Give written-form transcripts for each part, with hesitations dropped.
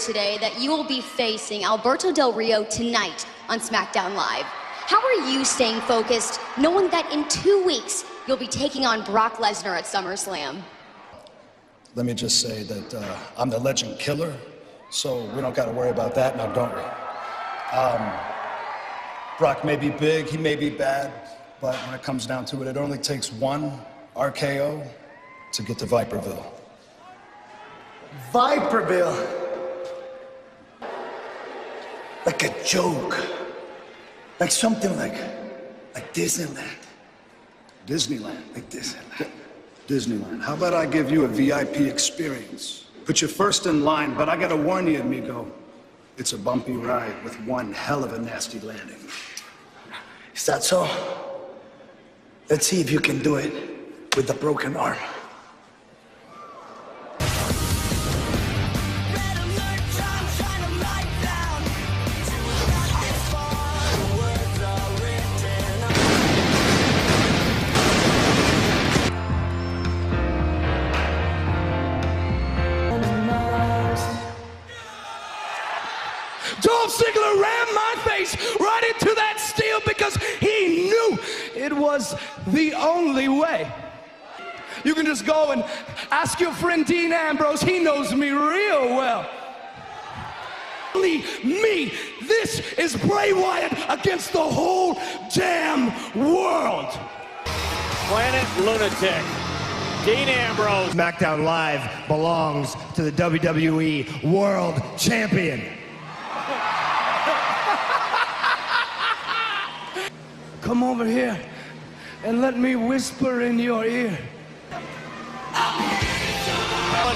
today that you will be facing Alberto Del Rio tonight on SmackDown Live. How are you staying focused, knowing that in 2 weeks, you'll be taking on Brock Lesnar at SummerSlam? Let me just say that I'm the legend killer, so we don't got to worry about that now, don't we? Brock may be big, he may be bad, but when it comes down to it, it only takes one RKO to get to Viperville. Viperville? Like a joke. Like something like Disneyland. Disneyland? Like Disneyland. Disneyland. How about I give you a VIP experience? Put you first in line, but I gotta warn you, amigo. It's a bumpy ride with one hell of a nasty landing. Is that so? Let's see if you can do it with the broken arm. Ziggler rammed my face right into that steel because he knew it was the only way. You can just go and ask your friend Dean Ambrose. He knows me real well. Only me. This is Bray Wyatt against the whole damn world. Planet Lunatic. Dean Ambrose. SmackDown Live belongs to the WWE World Champion. Come over here and let me whisper in your ear.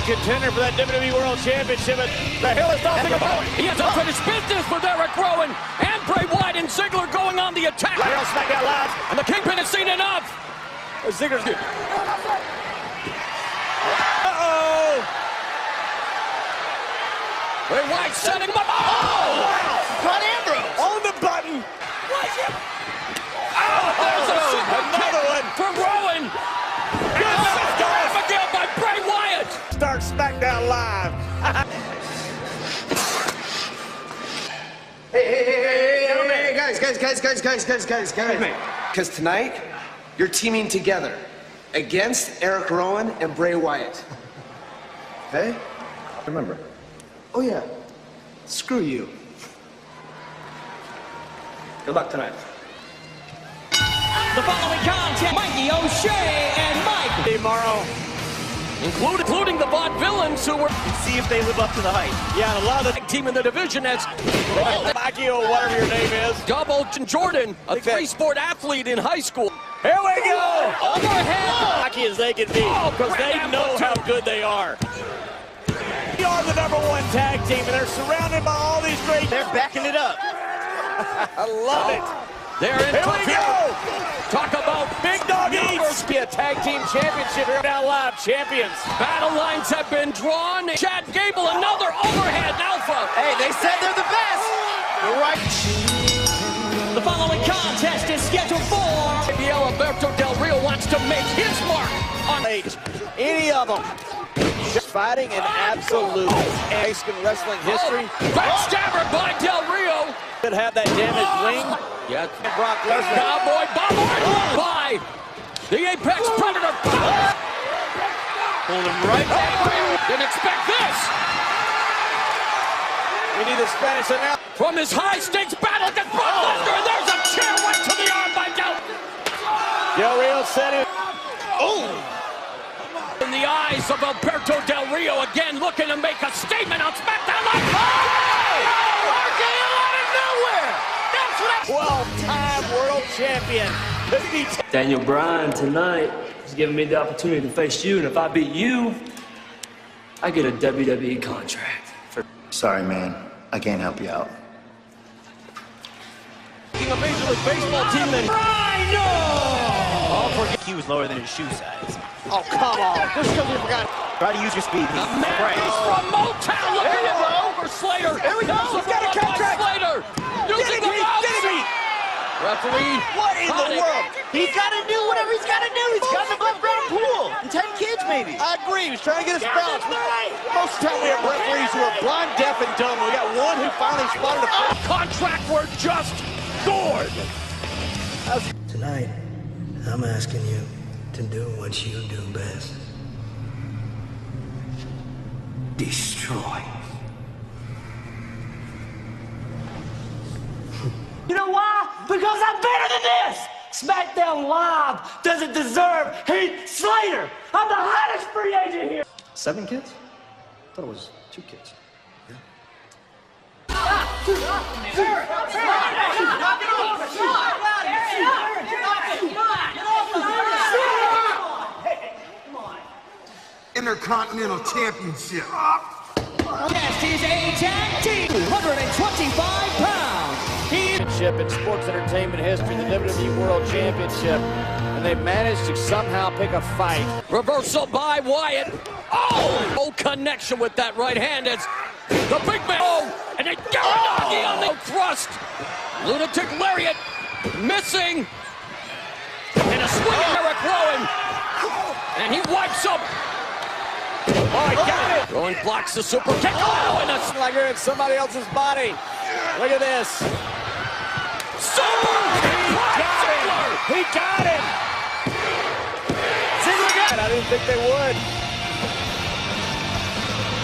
Contender for that WWE World Championship. The hill is not about. He has unfinished business with Eric Rowan and Bray Wyatt and Ziggler going on the attack. Right on SmackDown Live. And the Kingpin has seen enough. Ziggler's good. Uh-oh. Bray Wyatt setting him up. Oh! Ron Ambrose. On the button. There's a super kick for Rowan. And again by Bray Wyatt. Start SmackDown Live. Hey, guys. Because tonight, you're teaming together against Eric Rowan and Bray Wyatt. Okay? Remember. Oh, yeah. Screw you. Good luck tonight. The following contest, Mikey O'Shea and Mike Tomorrow, including the Vaudevillains who were. see if they live up to the hype. Yeah, a lot of the Team in the division as Mikey or whatever your name is. Double Jordan, a three-sport athlete in high school. Here we go. Overhead. Hockey as they can be, because they know how good they are. They are the #1 tag team, and they're surrounded by all these great. They're backing it up. I love it. They're in. Here we go. Talk about Big Dog Eats. Be a tag team championship here now live. Champions. battle lines have been drawn. Chad Gable, another overhead alpha. Hey, they said they're the best. You're right. The following contest is scheduled for. Alberto Del Rio wants to make his mark on Any of them. Just fighting in absolute Mexican wrestling history. Backstabber by Del Rio. Could have that damaged wing. Yeah. Brock Lesnar. Cowboy Bomber by the Apex Predator. Pulled him right back. Didn't expect this. We need the Spanish announcer. From his high-stakes battle against Brock Lesnar, and there's a chair right to the arm by Del. Del Rio said it. In the eyes of Alberto Del Rio, again looking to make a statement on SmackDown Live. RKO out of nowhere! That's what 12-time world champion. Daniel Bryan tonight is giving me the opportunity to face you, and if I beat you, I get a WWE contract. Sorry, man. I can't help you out. A Major League Baseball team that He was lower than his shoe size. Oh, come on. Just because we forgot. Try to use your speed. He's from Motown. Looking over Slater. Here we go. He's got a contract. Slater. Using the mouse. Referee. What in the world? He's got to do whatever he's got to do. He's got the above ground pool. And 10 kids, maybe. I referee. He's trying to get his balance. Most of the time we have referees who are blind, deaf, and dumb. We got one who finally spotted a contract were just scored. Tonight, I'm asking you to do what you do best. Destroy. You know why? Because I'm better than this! SmackDown Live doesn't deserve Heath Slater! I'm the hottest free agent here! 7 kids? I thought it was 2 kids. Intercontinental Championship. Next is a tag team, 125 pounds. in sports entertainment history, the WWE World Championship, and they managed to somehow pick a fight. Reversal by Wyatt. Oh! No connection with that right hand as the big man. Oh! And they Uranagi on the thrust. Lunatic lariat. Missing. And a swing of Eric Rowan. And he wipes up. Oh, he got it. Rowan blocks the super kick. Oh, and it's like you're in somebody else's body. Look at this. Super kick. He got him. Ziggler got it. I didn't think they would.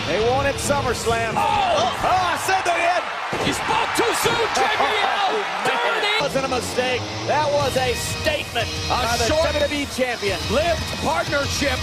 They won at SummerSlam. Oh, I said they had. You spoke too soon, JBL. That wasn't a mistake. That was a statement. A by the short WWE champion. lived partnership